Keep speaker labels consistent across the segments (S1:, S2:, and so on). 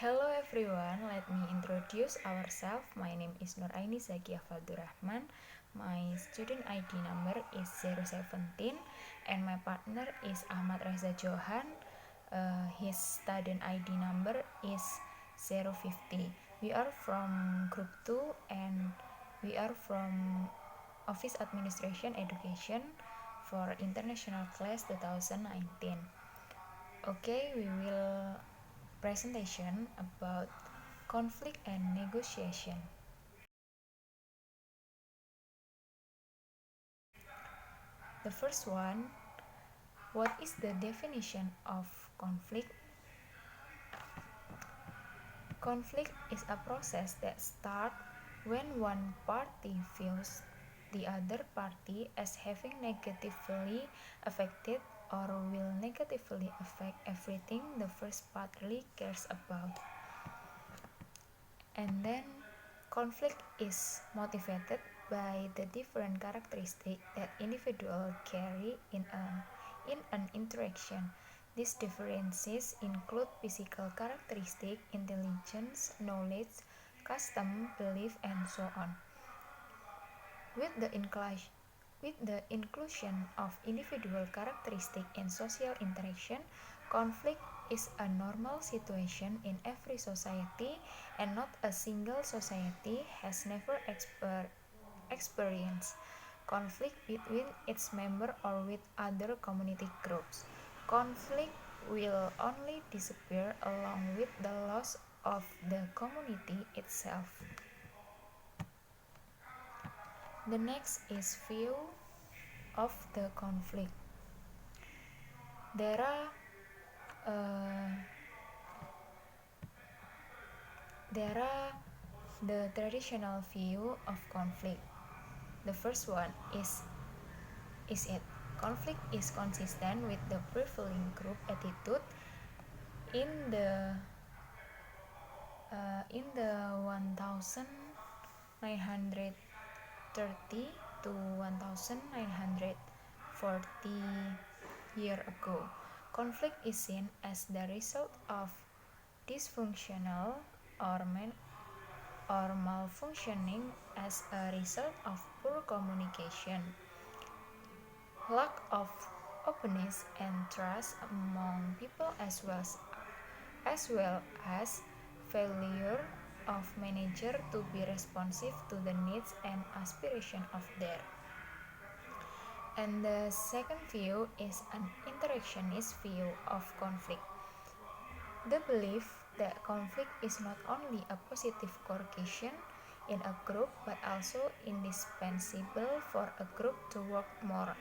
S1: Hello everyone, let me introduce ourselves. My name is Nuraini Zakia Faldurrahman. My student ID number is 017 and my partner is Ahmad Reza Johan. His student ID number is 050. We are from group 2 and we are from Office Administration Education for International Class 2019. Okay, we will presentation about conflict and negotiation. The first one, what is the definition of conflict? Conflict is a process that starts when one party views the other party as having negatively affected or will negatively affect everything the first party cares about. And then conflict is motivated by the different characteristics that individuals carry in an interaction. These differences include physical characteristics, intelligence, knowledge, custom, belief, and so on. With the inclusion of individual characteristics in social interaction, conflict is a normal situation in every society, and not a single society has never experienced conflict between its members or with other community groups. Conflict will only disappear along with the loss of the community itself. The next is view of the conflict. There are the traditional view of conflict. The first one is it conflict is consistent with the prevailing group attitude in the 1930 to 1940 year ago. Conflict is seen as the result of dysfunctional or malfunctioning as a result of poor communication, lack of openness and trust among people, as well as failure of manager to be responsive to the needs and aspirations of their. And the second view is an interactionist view of conflict. The belief that conflict is not only a positive cohesion in a group but also indispensable for a group to work more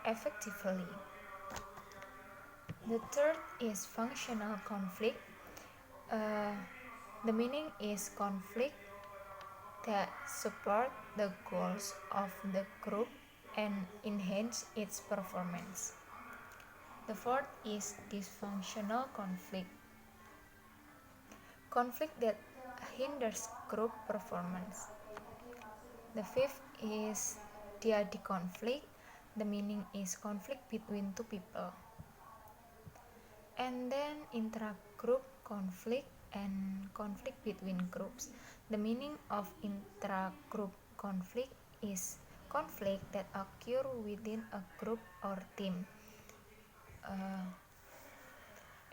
S1: effectively. The third is functional conflict. The meaning is conflict that support the goals of the group and enhance its performance. The fourth is dysfunctional conflict. Conflict that hinders group performance. The fifth is dyadic conflict. The meaning is conflict between two people. And then intra-group conflict and conflict between groups. The meaning of intra-group conflict is conflict that occur within a group or team.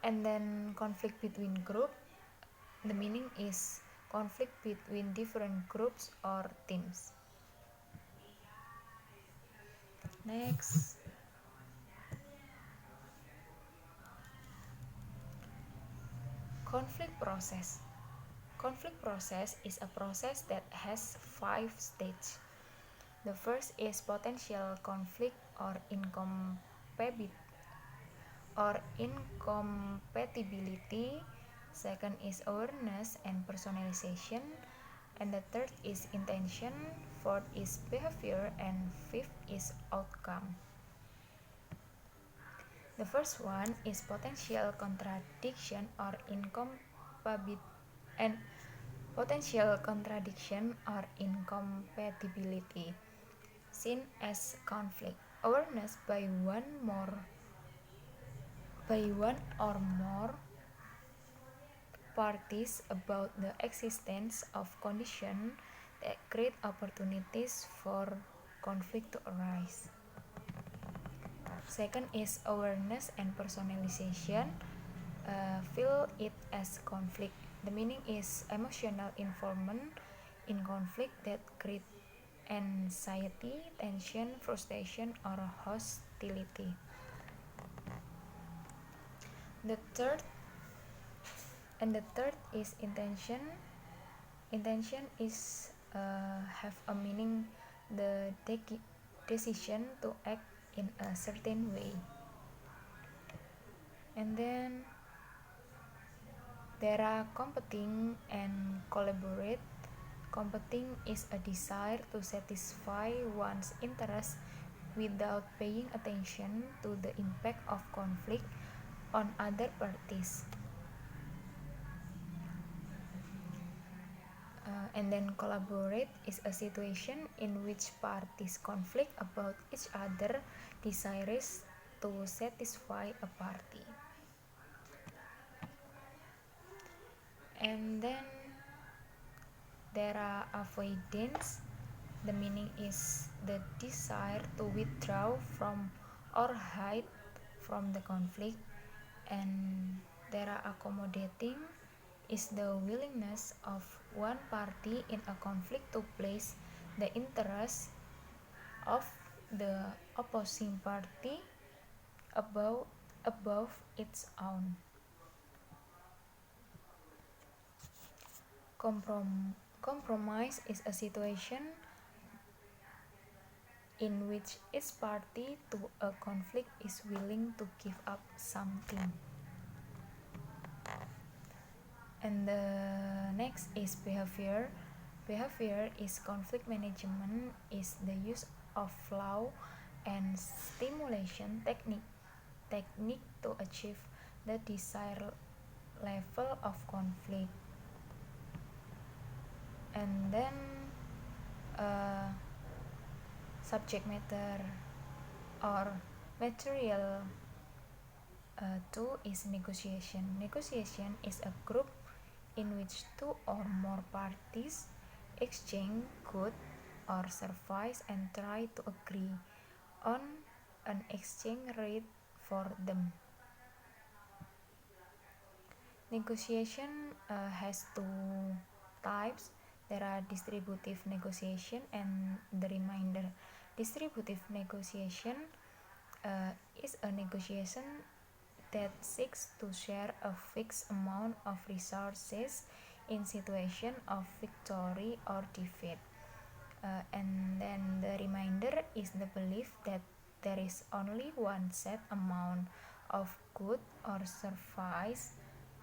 S1: And then conflict between group, the meaning is conflict between different groups or teams. Next, conflict process. Conflict process is a process that has 5 stages. The first is potential conflict or incompatibility. Second is awareness and personalization. And the third is intention. Fourth is behavior. And fifth is outcome. The first one is potential contradiction or incompatibility, seen as conflict. Awareness by one or more parties about the existence of conditions that create opportunities for conflict to arise. Second is awareness and personalization. Feel it as conflict. The meaning is emotional involvement in conflict that create anxiety, tension, frustration, or hostility. The third the third is intention. Intention is have a meaning the decision to act in a certain way. And then there are competing and collaborate. Competing is a desire to satisfy one's interest without paying attention to the impact of conflict on other parties. And then collaborate is a situation in which parties conflict about each other desires to satisfy a party. And then there are avoidance. The meaning is the desire to withdraw from or hide from the conflict. And there are accommodating is the willingness of one party in a conflict to place the interest of the opposing party above its own. Compromise is a situation in which each party to a conflict is willing to give up something. And the next is behavior. Behavior is conflict management, is the use of flow and stimulation technique to achieve the desired level of conflict. And then subject matter or material. Two is negotiation. Negotiation is a group in which two or more parties exchange goods or services and try to agree on an exchange rate for them. Negotiation has two types. There are distributive negotiation and the remainder. Distributive negotiation is a negotiation that seeks to share a fixed amount of resources in situation of victory or defeat. And then the remainder is the belief that there is only one set amount of good or service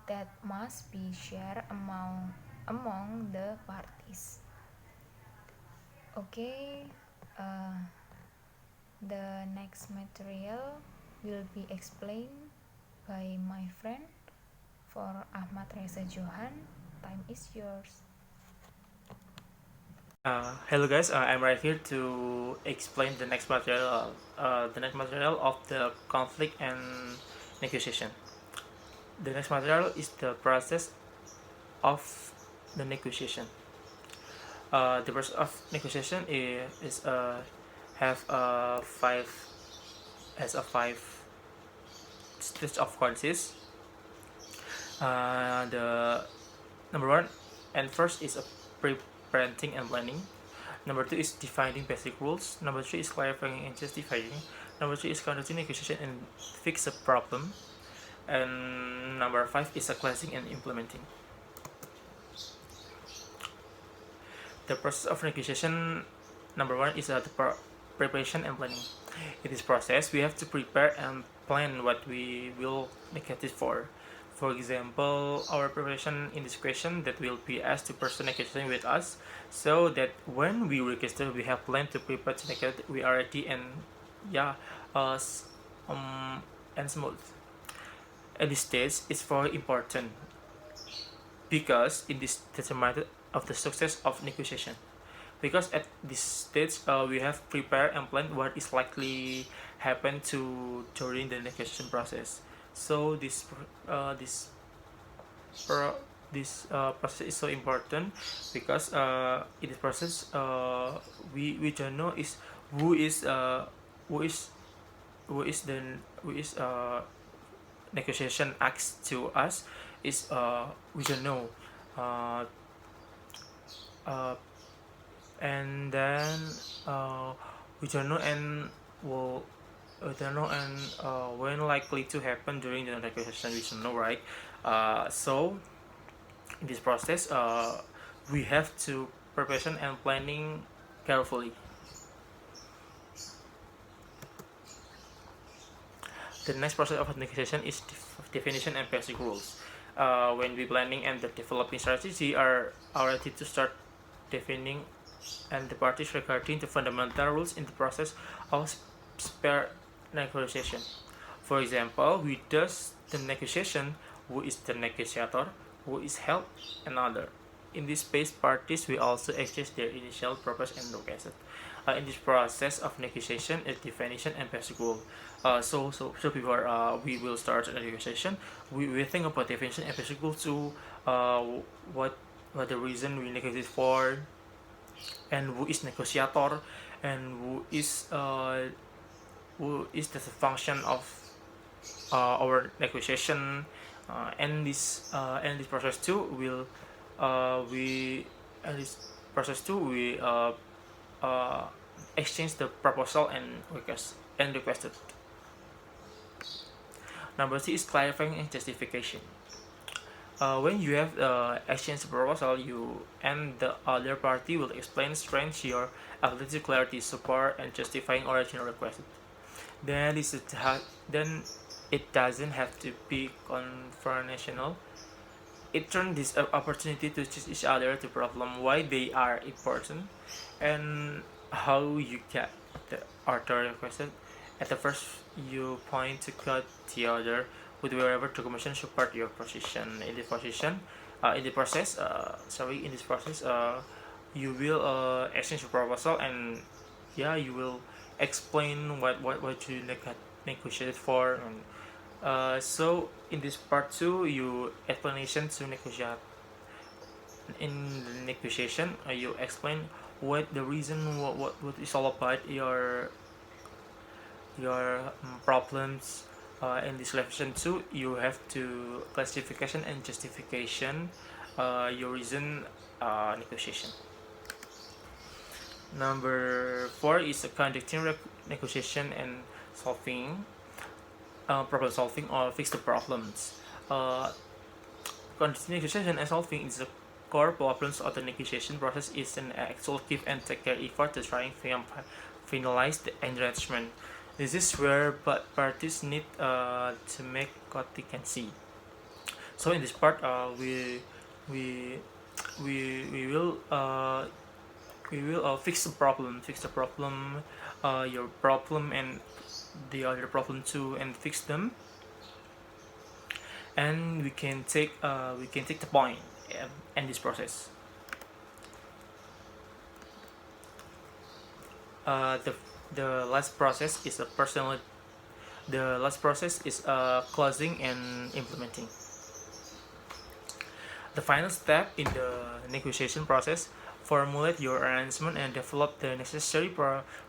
S1: that must be shared among the parties. Okay, the next material will be explained by my friend for Ahmad Reza Johan. Time is yours.
S2: Hello guys, I'm right here to explain the next material of the conflict and negotiation. The next material is the process of the negotiation. The process of negotiation is have five has a five stage of courses. The number one and first is a pre-parenting and planning. Number two is defining basic rules. Number three is clarifying and justifying. Number three is conducting negotiation and fix a problem. And number five is classing and implementing. The process of negotiation, number one is the preparation and planning. In this process, we have to prepare and plan what we will negotiate for. For example, our preparation in this question that will be asked to person negotiating with us, so that when we register, we have planned to prepare to negotiate, we are ready and and smooth. At this stage, it's very important because it is determined of the success of negotiation. Because at this stage, we have prepared and planned what is likely happen to during the negotiation process. So this this process is so important because in this process we don't know is who is who is who is the who is negotiation acts to us is we don't know uh, uh, and then uh, we don't know and will we don't know and when likely to happen during the negotiation we don't know, right? So in this process we have to preparation and planning carefully. The next process of negotiation is definition and basic rules. When we planning and the developing strategy are ready to start defining and the parties regarding the fundamental rules in the process of spare negotiation. For example, we does the negotiation, who is the negotiator, who is held, another. In this space, parties will also exchange their initial purpose and request. In this process of negotiation, a definition and basic rule. So before we will start a negotiation, we think about definition and basic rule to uh, what the reason we negotiate for, and who is negotiator, and who is the function of our negotiation, and this process too will we and this process too we uh, exchange the proposal and requested. Number C is clarifying and justification. When you have exchange proposal, you and the other party will explain strengths, your ability, clarity, support, and justifying original request. Then then it doesn't have to be confrontational. It turns this opportunity to teach each other the problem, why they are important, and how you get the order requested. At the first, you point to cut the other with wherever documentation support your position. In the process, in this process, you will exchange your proposal, and yeah, you will explain what you negotiated for. And so in this part two, you explanation to negotiate. In the negotiation, you explain what the reason, what is all about your problems. In this lesson two, you have to classification and justification your reason negotiation. Number four is conducting negotiation and solving problem solving or fix the problems. Uh, Conducting negotiation and solving is the core problems of the negotiation process is an actual give and take care effort to try and finalize the arrangement. This is where parties need to make what they can see. So in this part, we we will fix the problem, your problem and the other problem too, and fix them, and we can take the point in this process. The last process is closing and implementing. The final step in the negotiation process, formulate your arrangement and develop the necessary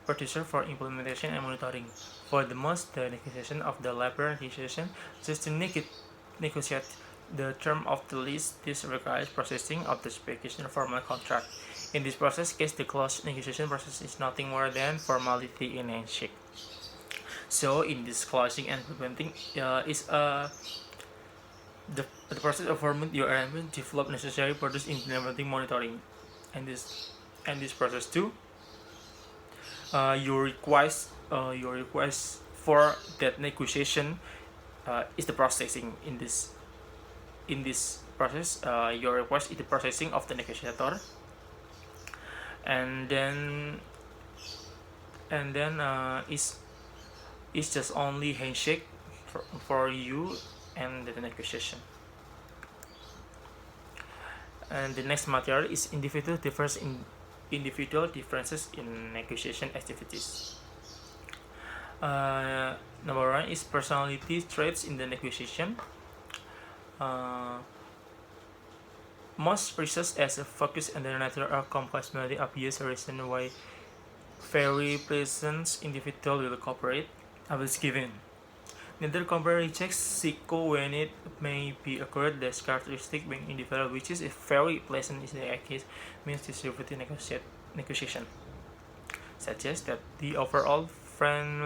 S2: procedure for implementation and monitoring. For the most, the negotiation of the labor negotiation just to negotiate the term of the lease. This requires processing of the specification formal contract. In this process case, the close negotiation process is nothing more than formality in handshake. So in this closing and implementing is the process of forming your arrangement, develop necessary process implementing monitoring, and this process too. Your request for that negotiation is the processing in this process. Your request is the processing of the negotiator, and then is just only handshake for you and the negotiation. And the next material is individual differences in negotiation activities. Number one is personality traits in the negotiation. Uh, most research as a focus on the nature or complex melody obvious reason why very pleasant individual will cooperate. I was given. Neither compare rejects psycho when it may be occurred this characteristic being individual, which is a very pleasant in the case means distributed negotiation. Suggests that the overall friend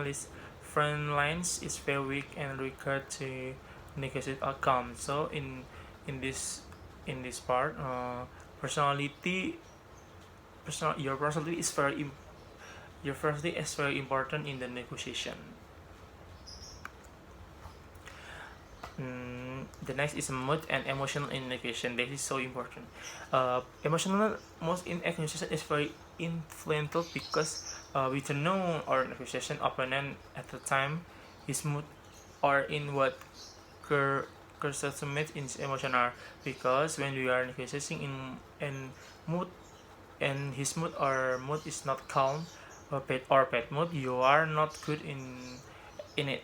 S2: lines is very weak and regard to negotiate outcome. So in this part, personality your personality is very important in the negotiation. The next is mood and emotional in negotiation. This is so important. Emotional most in negotiation is very influential because we don't know our negotiation opponent at the time, his mood, or in what consummate in his emotional. Because when we are negotiating in mood and his mood is not calm or bad mood, you are not good in it.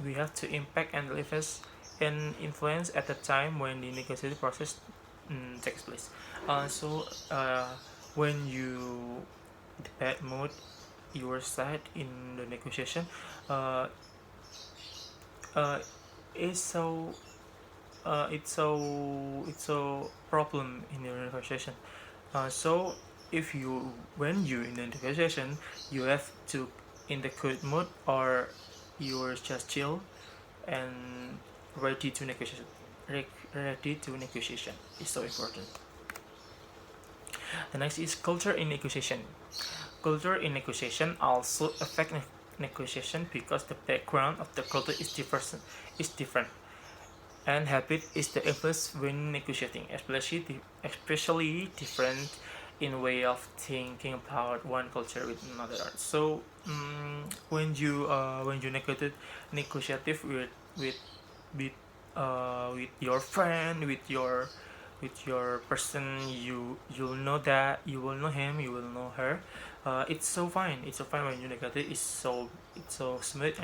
S2: We have to impact and leverage and influence at the time when the negotiation process takes place. So when you the bad mood your side in the negotiation, uh, uh, is so it's so problem in the negotiation. So if you when you in the negotiation, you have to in the good mood or you're just chill and ready to negotiate. Ready to negotiation is so important. The next is culture in negotiation. Culture in negotiation also affect negotiation because the background of the culture is different, and habit is the influence when negotiating, especially different in way of thinking about one culture with another. So when you negotiative with with your friend, with your person, you'll know that you will know him, you will know her. It's so fine when you negotiate. It's so smooth,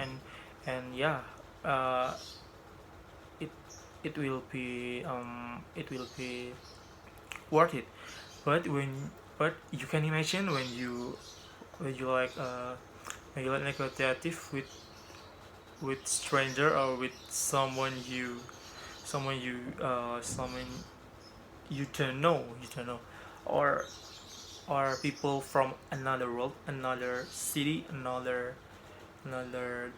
S2: and yeah, uh, it it will be worth it. But you can imagine when you like negotiative with stranger or with someone you don't know, or people from another world, another city, another another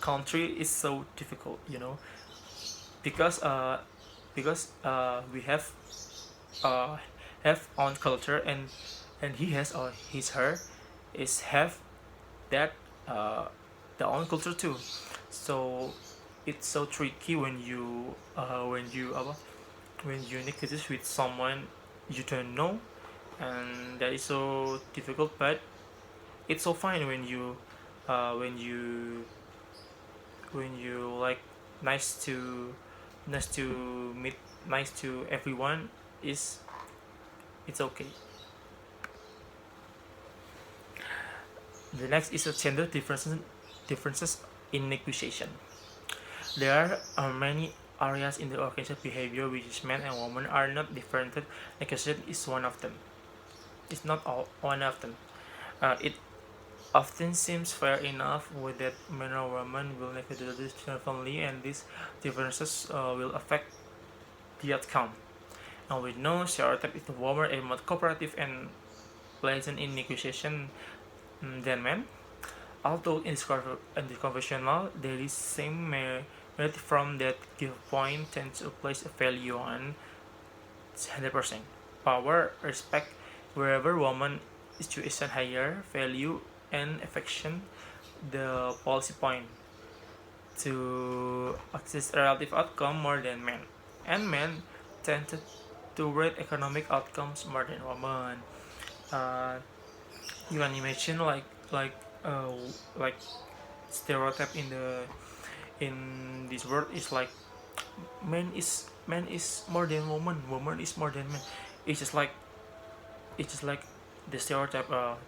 S2: country is so difficult, because we uh have own culture, and he has or his her is have that uh the own culture too. So it's so tricky when you negotiate with someone you don't know, and that is so difficult. But it's so fine when you like nice to meet, nice to everyone, is it's okay. The next is a gender differences in negotiation. There are many areas in the organizational behavior which men and women are not different. Negotiation is one of them. It's not all one of them. It often seems fair enough with that men or women will negotiate differently, and these differences will affect the outcome. And we know stereotype is the woman are more cooperative and pleasant in negotiation than men. Although in the conventional, there is some merit from that viewpoint tends to place a value on 100% power, respect, wherever woman situation higher value and affection, the policy point to access relative outcome more than men, and men tend to rate economic outcomes more than women. Uh, you can imagine uh, like stereotype in this world is like man is more than woman is more than man. It's just like it's just like the stereotype. When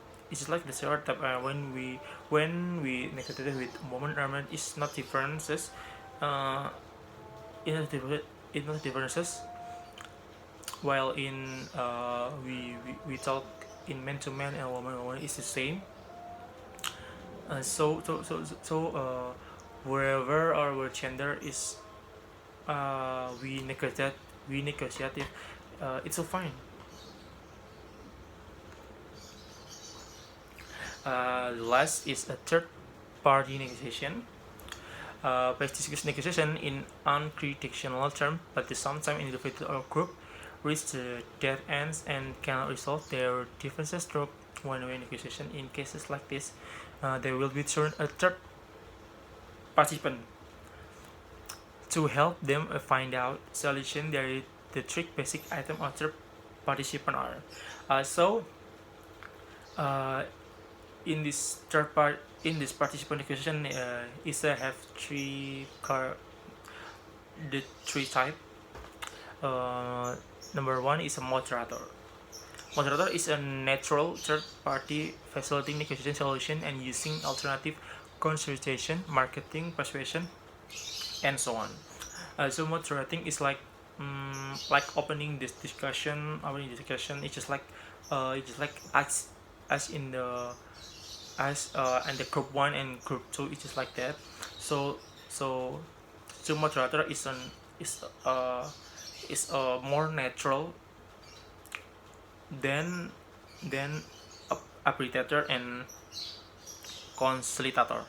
S2: we negotiate with woman or man is not differences. uh, in not differences while in we talk in man to man and woman to woman is the same. Wherever our gender is, we negotiate it. It's so fine. The last is a third party negotiation. Practice negotiation in unconditional term, but sometimes individual or group reach the dead ends and cannot resolve their differences through one-way negotiation. In cases like this, there will be turned a third participant to help them find out solution. There, the three basic item of third participant are. So uh, in this third part in this participant negotiation, ISA have the three type. Number one is a moderator. Moderator is a natural third party facilitating negotiation solution and using alternative consultation, marketing, persuasion, and so on. So moderating is like opening this discussion. Opening discussion. It's just like as in the as and the group one and group two. It's just like that. So so so moderator is uh is more natural than than arbitrator and conciliator.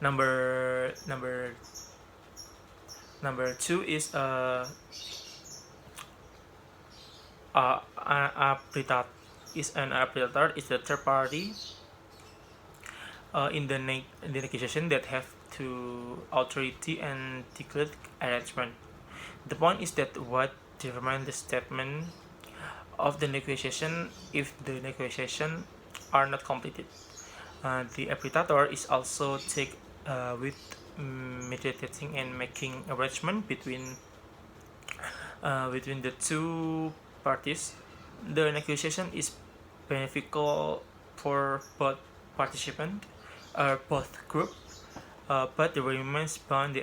S2: Number number number two is arbitrator is an arbitrator is the third party in the negotiation that have to authority and declared arrangement. The point is that what determines the statement of the negotiation if the negotiation are not completed. The arbitrator is also take with mediating and making arrangement between the two parties. The negotiation is beneficial for both participants or both group, but the remains bound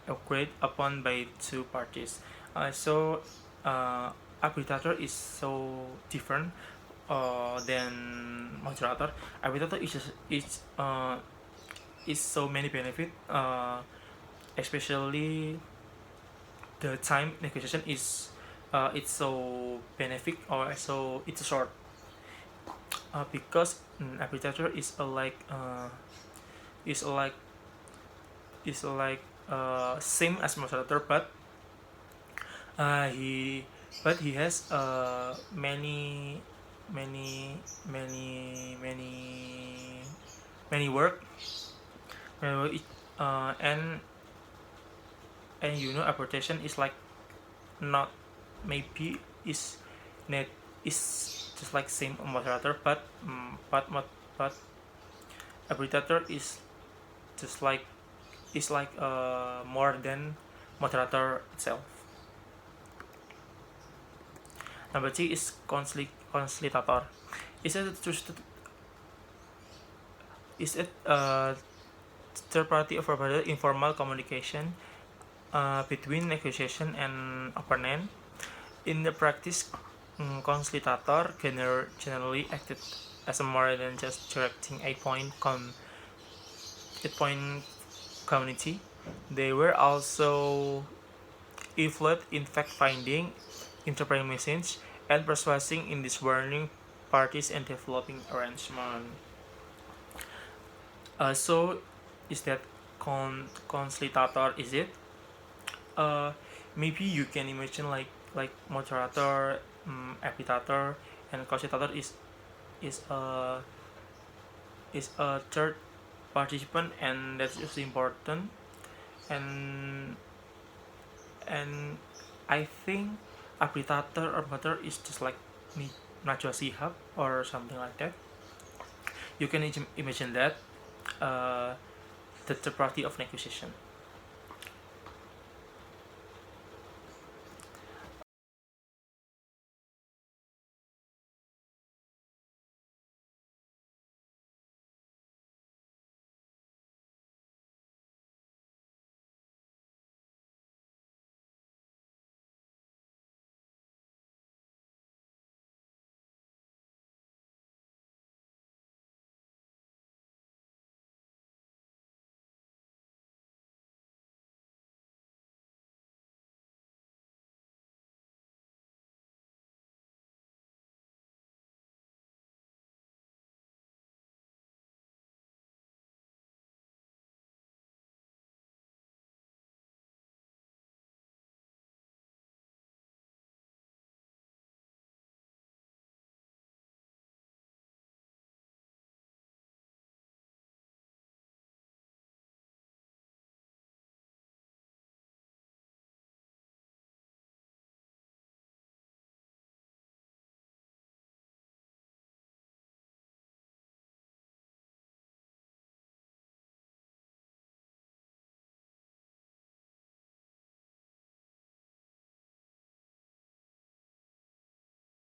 S2: agreed upon by two parties. So arbitrator is so different than moderator. Arbitrator is so many benefit, especially the time negotiation is it's so benefit or so it's short, because arbitrator is like is like same as moderator, he he has many work, uh, and arbitration is like not maybe is net is just like same moderator, but arbitrator is just like more than moderator itself. Number three is conciliator. Is it third party of informal communication between negotiation and opponent. In the practice, conciliator generally acted as a more than just directing a point community. They were also involved in fact finding, interpreting message, and persuading in discerning parties and developing arrangement. So is that conciliator? Is it? Uh, Maybe you can imagine like moderator, arbitrator, and conciliator is a third participant, and that's just important. And I think arbitrator or moderator is just like Najwa Shihab or something like that. You can imagine that, the third party of negotiation.